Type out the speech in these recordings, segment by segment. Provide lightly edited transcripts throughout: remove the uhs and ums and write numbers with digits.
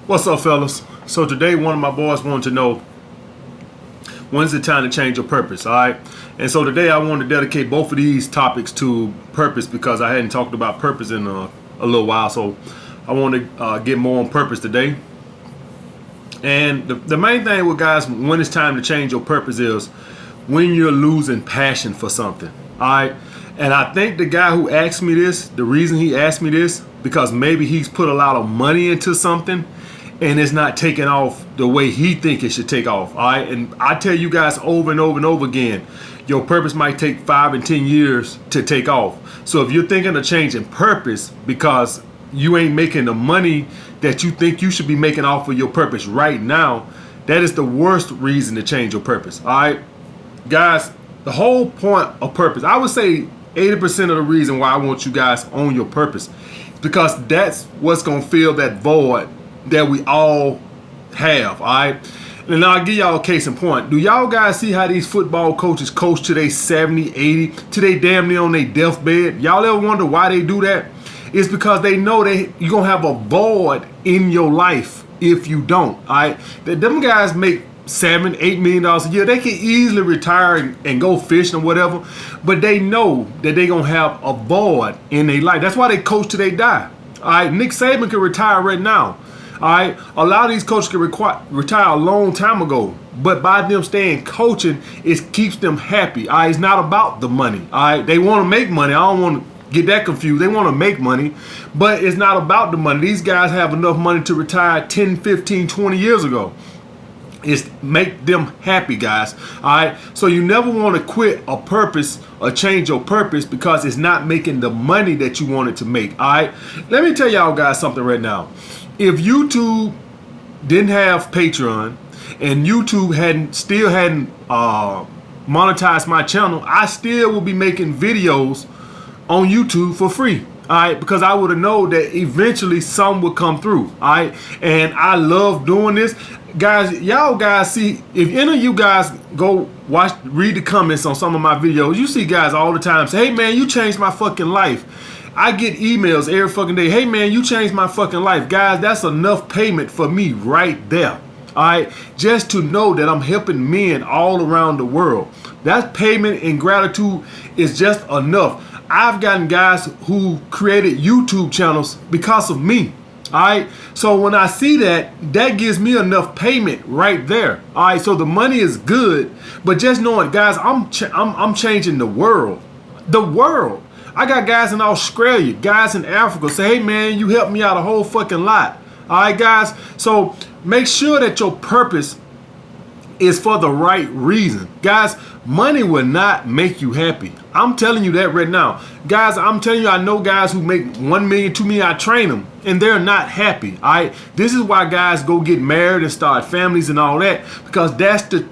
What's up, fellas? So today, one of my boys wanted to know when's the time to change your purpose. All right, and so today I want to dedicate both of these topics to purpose because I hadn't talked about purpose in a little while. So I want to get more on purpose today. And the main thing with guys when it's time to change your purpose is when you're losing passion for something. All right, and I think the guy who asked me this, the reason he asked me this, because maybe he's put a lot of money into something and it's not taking off the way he think it should take off. All right, and I tell you guys over and over and over again, your purpose might take 5 and 10 years to take off. So if you're thinking of changing purpose because you ain't making the money that you think you should be making off of your purpose right now, that is the worst reason to change your purpose. All right, guys, the whole point of purpose, I would say 80% of the reason why I want you guys on your purpose is because that's what's gonna fill that void that we all have. All right, and I'll give y'all a case in point. Do y'all guys see how these football coaches coach to they 70, 80, to they damn near on their deathbed? Y'all ever wonder why they do that? It's because they know you're gonna have a void in your life if you don't. All right, them guys make $7-8 million a year. They can easily retire and go fishing or whatever, but they know that they're gonna have a void in their life. That's why they coach till they die. All right, Nick Saban can retire right now. All right, a lot of these coaches can retire a long time ago, but by them staying coaching, it keeps them happy. All right, it's not about the money. All right, they want to make money. I don't want to get that confused. They want to make money, but it's not about the money. These guys have enough money to retire 10, 15, 20 years ago. It's make them happy, guys. All right, so you never want to quit a purpose or change your purpose because it's not making the money that you want it to make. All right, let me tell y'all guys something right now. If YouTube didn't have Patreon and YouTube still hadn't monetized my channel, I still would be making videos on YouTube for free. All right, because I would have known that eventually some would come through. All right, and I love doing this, guys. Y'all guys see, if any of you guys go read the comments on some of my videos, you see guys all the time say, "Hey man, you changed my fucking life." I get emails every fucking day. "Hey man, you changed my fucking life." Guys, that's enough payment for me right there. All right, just to know that I'm helping men all around the world. That payment and gratitude is just enough. I've gotten guys who created YouTube channels because of me. All right, so when I see that, that gives me enough payment right there. All right, so the money is good, but just knowing, guys, I'm changing the world. The world. I got guys in Australia, guys in Africa say, "Hey man, you helped me out a whole fucking lot." All right, guys. So make sure that your purpose is for the right reason. Guys, money will not make you happy. I'm telling you that right now. Guys, I'm telling you, I know guys who make 1 million, 2 million, I train them, and they're not happy. All right. This is why guys go get married and start families and all that, because that's to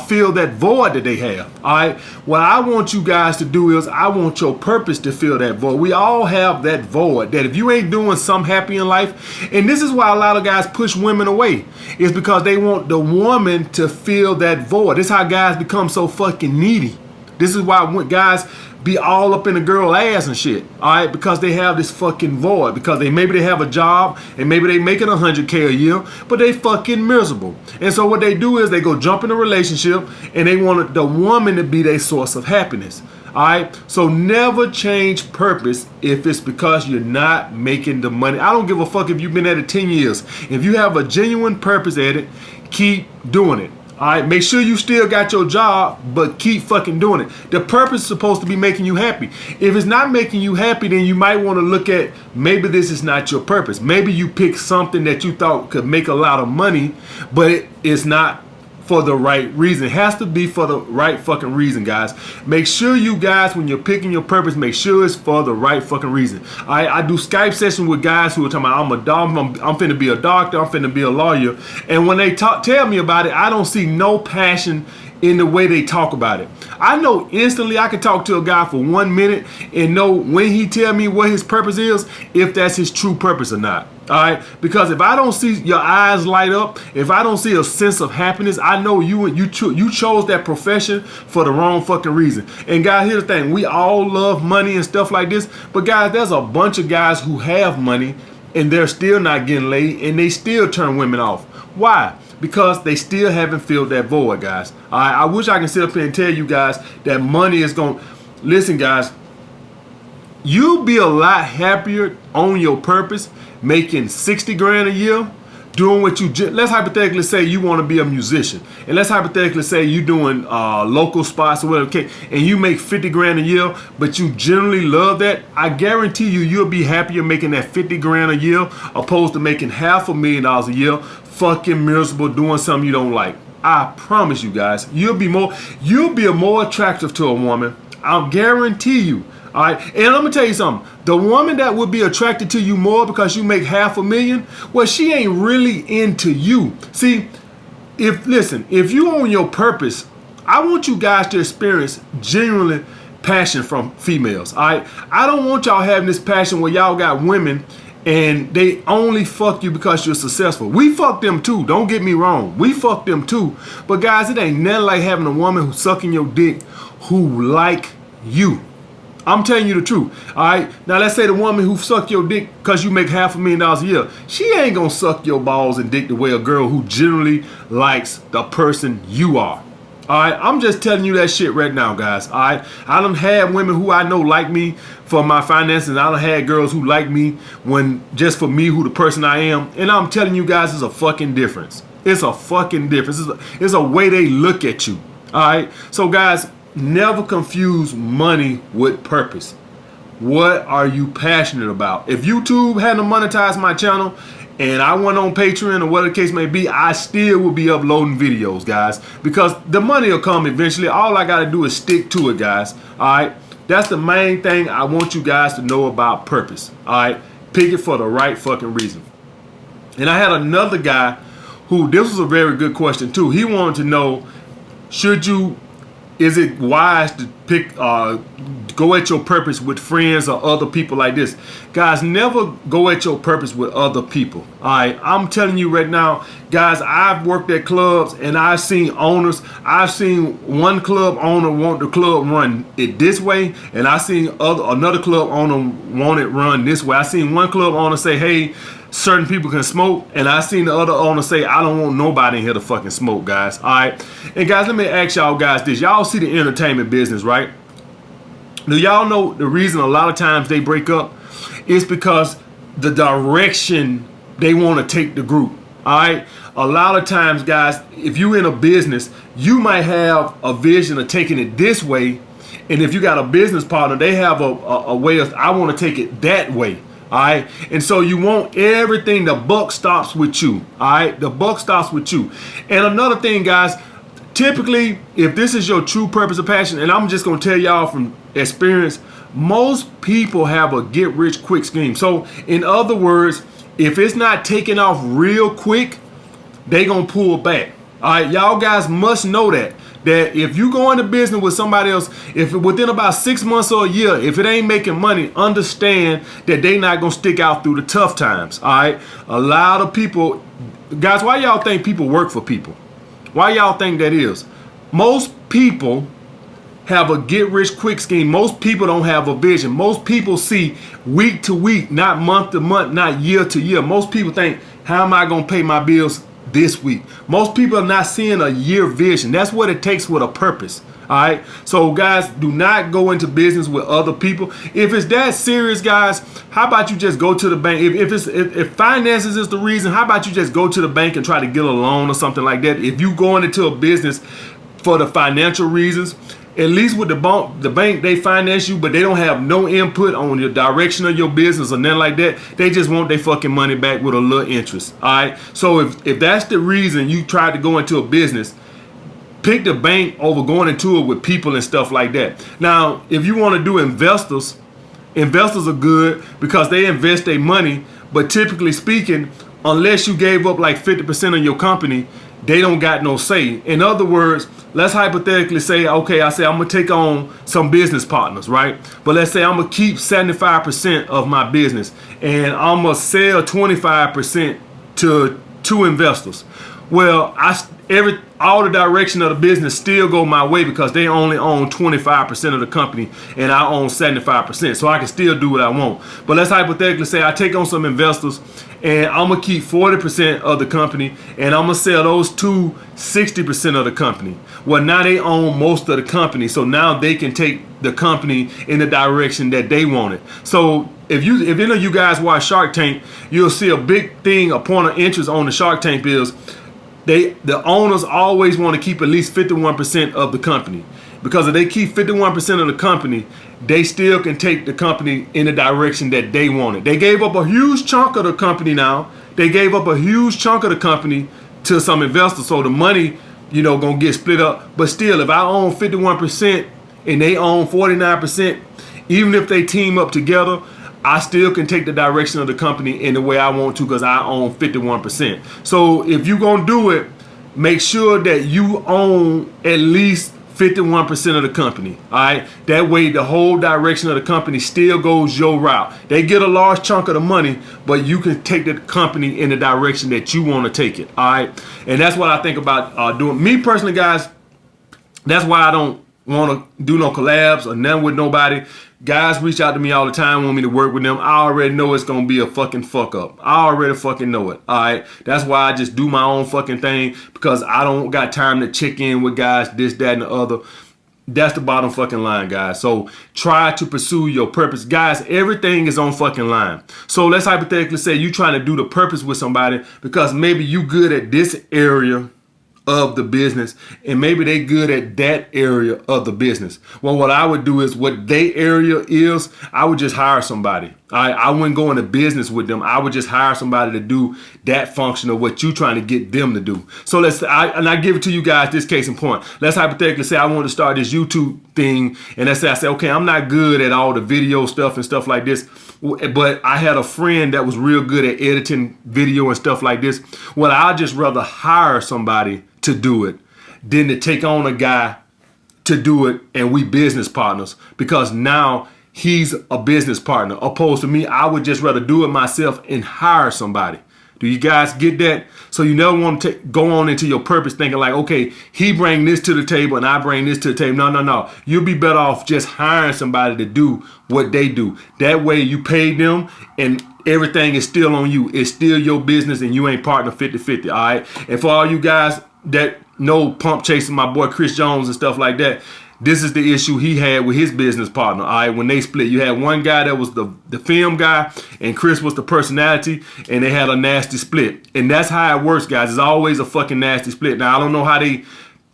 fill that void that they have. All right. What I want you guys to do is I want your purpose to fill that void. We all have that void that if you ain't doing something happy in life, and this is why a lot of guys push women away, is because they want the woman to fill that void. This is how guys become so fucking needy. This is why guys be all up in a girl ass and shit. All right, because they have this fucking void. Because maybe they have a job and maybe they making 100K a year, but they fucking miserable. And so what they do is they go jump in a relationship and they want the woman to be their source of happiness. All right, so never change purpose if it's because you're not making the money. I don't give a fuck if you've been at it 10 years. If you have a genuine purpose at it, keep doing it. All right, make sure you still got your job, but keep fucking doing it. The purpose is supposed to be making you happy. If it's not making you happy, then you might want to look at maybe this is not your purpose. Maybe you picked something that you thought could make a lot of money, but it's not for the right reason. It has to be for the right fucking reason, guys. Make sure you guys, when you're picking your purpose, make sure it's for the right fucking reason. I do Skype sessions with guys who are talking about, I'm finna be a doctor, I'm finna be a lawyer. And when they tell me about it, I don't see no passion in the way they talk about it. I know instantly I can talk to a guy for 1 minute and know when he tell me what his purpose is, if that's his true purpose or not. All right, because if I don't see your eyes light up, if I don't see a sense of happiness, I know you chose that profession for the wrong fucking reason. And guys, here's the thing: we all love money and stuff like this, but guys, there's a bunch of guys who have money and they're still not getting laid, and they still turn women off. Why? Because they still haven't filled that void, guys. I wish I can sit up here and tell you guys that money is going. Listen, guys, you'll be a lot happier on your purpose, making 60 grand a year, doing what you. Let's hypothetically say you want to be a musician, and let's hypothetically say you're doing local spots or whatever, okay, and you make 50 grand a year, but you generally love that. I guarantee you'll be happier making that 50 grand a year opposed to making $500,000 a year, fucking miserable doing something you don't like. I promise you guys, you'll be more attractive to a woman. I'll guarantee you. All right, and I'm gonna tell you something. The woman that would be attracted to you more because you make $500,000, well, she ain't really into you. See, if you own your purpose, I want you guys to experience genuinely passion from females. All right, I don't want y'all having this passion where y'all got women and they only fuck you because you're successful. We fuck them too. Don't get me wrong. We fuck them too. But guys, it ain't nothing like having a woman who's sucking your dick who like you. I'm telling you the truth. All right. Now let's say the woman who suck your dick because you make $500,000 a year. She ain't gonna suck your balls and dick the way a girl who generally likes the person you are. All right. I'm just telling you that shit right now, guys. All right. I done had women who I know like me for my finances. I done had girls who like me when just for me, who the person I am. And I'm telling you guys, it's a fucking difference. It's a fucking difference. It's a way they look at you. All right. So guys, never confuse money with purpose. What are you passionate about? If YouTube hadn't monetized my channel and I went on Patreon or whatever the case may be, I still will be uploading videos, guys, because the money will come eventually. All I got to do is stick to it, guys. All right. That's the main thing I want you guys to know about purpose. All right. Pick it for the right fucking reason. And I had another guy who, this was a very good question too. He wanted to know, is it wise to go at your purpose with friends or other people like this? Guys, never go at your purpose with other people. All right, I'm telling you right now, guys, I've worked at clubs and I've seen owners. I've seen one club owner want the club run it this way, and I seen another club owner want it run this way. I seen one club owner say, hey, certain people can smoke, and I seen the other owner say, I don't want nobody in here to fucking smoke, guys. All right. And guys, let me ask y'all guys this. Y'all see the entertainment business, right? Do y'all know the reason a lot of times they break up is because the direction they want to take the group? All right. A lot of times, guys, if you're in a business, you might have a vision of taking it this way, and if you got a business partner, they have a way of, I want to take it that way. All right. And so you want everything, the buck stops with you. All right. The buck stops with you. And another thing, guys, typically, if this is your true purpose of passion, and I'm just going to tell y'all from experience, most people have a get rich quick scheme. So in other words, if it's not taking off real quick, they going to pull back. All right. Y'all guys must know that if you go into business with somebody else, if within about 6 months or a year, if it ain't making money, understand that they not going to stick out through the tough times. All right. A lot of people, guys, why y'all think people work for people? Why y'all think that is? Most people have a get rich quick scheme. Most people don't have a vision. Most people see week to week, not month to month, not year to year. Most people think, how am I going to pay my bills this week? Most people are not seeing a year vision. That's what it takes with a purpose. All right. So guys, do not go into business with other people. If it's that serious, guys, how about you just go to the bank? If finances is the reason, how about you just go to the bank and try to get a loan or something like that? If you going into a business for the financial reasons, at least with the bank, they finance you, but they don't have no input on your direction of your business or nothing like that. They just want their fucking money back with a little interest. All right. So if that's the reason you tried to go into a business, pick the bank over going into it with people and stuff like that. Now, if you want to do investors are good because they invest their money. But typically speaking, unless you gave up like 50% of your company, they don't got no say. In other words, let's hypothetically say, okay, I'm going to take on some business partners, right? But let's say I'm going to keep 75% of my business and I'm going to sell 25% to investors. Well, all the direction of the business still go my way because they only own 25% of the company and I own 75%. So I can still do what I want. But let's hypothetically say I take on some investors and I'm gonna keep 40% of the company and I'm gonna sell those two 60% of the company. Well, now they own most of the company, so now they can take the company in the direction that they want it. So if any of you guys watch Shark Tank, you'll see a big thing, a point of interest on the Shark Tank is the owners always want to keep at least 51% of the company, because if they keep 51% of the company, they still can take the company in the direction that they want it. They gave up a huge chunk of the company now. They gave up a huge chunk of the company to some investors, so the money, gonna get split up. But still, if I own 51% and they own 49%, even if they team up together, I still can take the direction of the company in the way I want to because I own 51%. So if you're going to do it, make sure that you own at least 51% of the company. All right. That way, the whole direction of the company still goes your route. They get a large chunk of the money, but you can take the company in the direction that you want to take it. All right. And that's what I think about doing. Me personally, guys, that's why I don't want to do no collabs or nothing with nobody. Guys reach out to me all the time, want me to work with them. I already know it's going to be a fucking fuck up. I already fucking know it. All right. That's why I just do my own fucking thing, because I don't got time to check in with guys, this, that, and the other. That's the bottom fucking line, guys. So try to pursue your purpose. Guys, everything is on fucking line. So let's hypothetically say you trying to do the purpose with somebody because maybe you good at this area of the business and maybe they good at that area of the business. Well, what I would do is, what they area is, I would just hire somebody. I wouldn't go into business with them. I would just hire somebody to do that function of what you trying to get them to do. So I give it to you guys, this case in point. Let's hypothetically say I want to start this YouTube thing, and let's say I say, okay, I'm not good at all the video stuff and stuff like this, but I had a friend that was real good at editing video and stuff like this. Well, I'd just rather hire somebody to do it than to take on a guy to do it and we business partners, because now he's a business partner. Opposed to me, I would just rather do it myself and hire somebody. Do you guys get that? So you never want to go on into your purpose thinking like, okay, he bring this to the table and I bring this to the table. No. You'll be better off just hiring somebody to do what they do. That way you pay them and everything is still on you. It's still your business and you ain't partner 50-50, all right? And for all you guys that know Pump Chasing, my boy Chris Jones and stuff like that, this is the issue he had with his business partner. All right, when they split, you had one guy that was the film guy, and Chris was the personality, and they had a nasty split. And that's how it works, guys. It's always a fucking nasty split. Now I don't know how they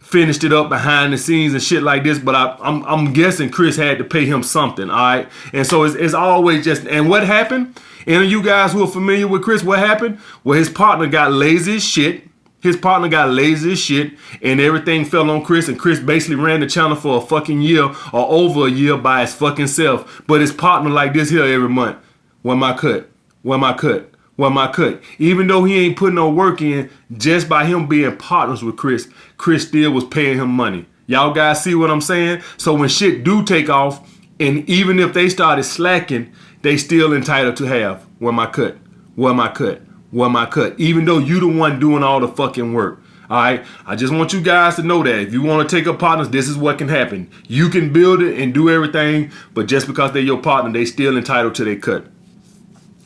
finished it up behind the scenes and shit like this, but I'm guessing Chris had to pay him something. All right, and so it's always just. And what happened? Any of you guys who are familiar with Chris, what happened? Well, his partner got lazy as shit. His partner got lazy as shit, and everything fell on Chris, and Chris basically ran the channel for a fucking year or over a year by his fucking self. But his partner like this here every month. Where my cut? Where my cut? Where my cut? Even though he ain't putting no work in, just by him being partners with Chris, Chris still was paying him money. Y'all guys see what I'm saying? So when shit do take off, and even if they started slacking, they still entitled to have where my cut? Where my cut? Where my cut? Even though you the one doing all the fucking work. All right, I just want you guys to know that if you want to take up partners, this is what can happen. You can build it and do everything, but just because they're your partner, they still entitled to their cut.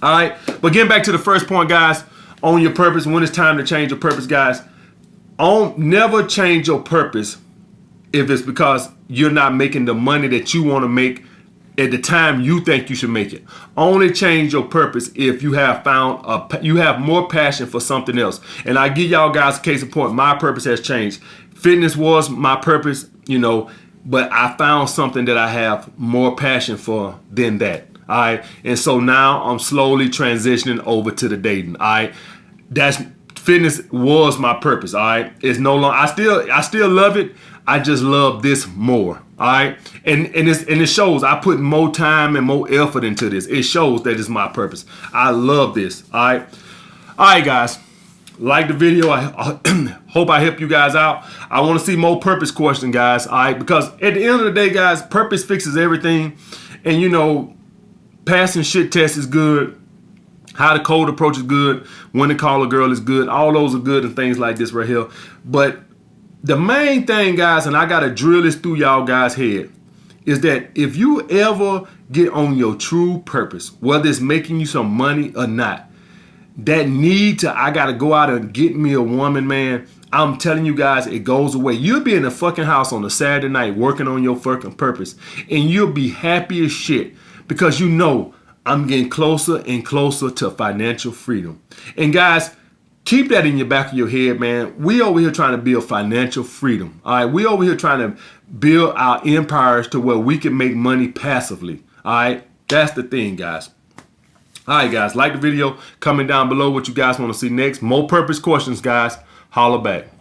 All right, but getting back to the first point, guys, on your purpose, when it's time to change your purpose, guys, never change your purpose if it's because you're not making the money that you want to make at the time you think you should make it. Only change your purpose if you have found you have more passion for something else. And I give y'all guys a case in point. My purpose has changed. Fitness was my purpose, but I found something that I have more passion for than that. All right. And so now I'm slowly transitioning over to the dating. All right. Fitness was my purpose. All right. It's no longer, I still love it. I just love this more. All right. And it shows I put more time and more effort into this. It shows that it's my purpose. I love this. All right. All right, guys. Like the video. I hope I help you guys out. I want to see more purpose questions, guys. All right. Because at the end of the day, guys, purpose fixes everything. And, passing shit tests is good. How the cold approach is good, when to call a girl is good. All those are good and things like this right here. But the main thing, guys, and I got to drill this through y'all guys' head, is that if you ever get on your true purpose, whether it's making you some money or not, that need to, I got to go out and get me a woman, man, I'm telling you guys, it goes away. You'll be in the fucking house on a Saturday night working on your fucking purpose, and you'll be happy as shit because you know I'm getting closer and closer to financial freedom. And guys, keep that in your back of your head, man. We over here trying to build financial freedom. All right, we over here trying to build our empires to where we can make money passively. All right, that's the thing, guys. All right, guys, like the video. Comment down below what you guys want to see next. More purpose questions, guys. Holla back.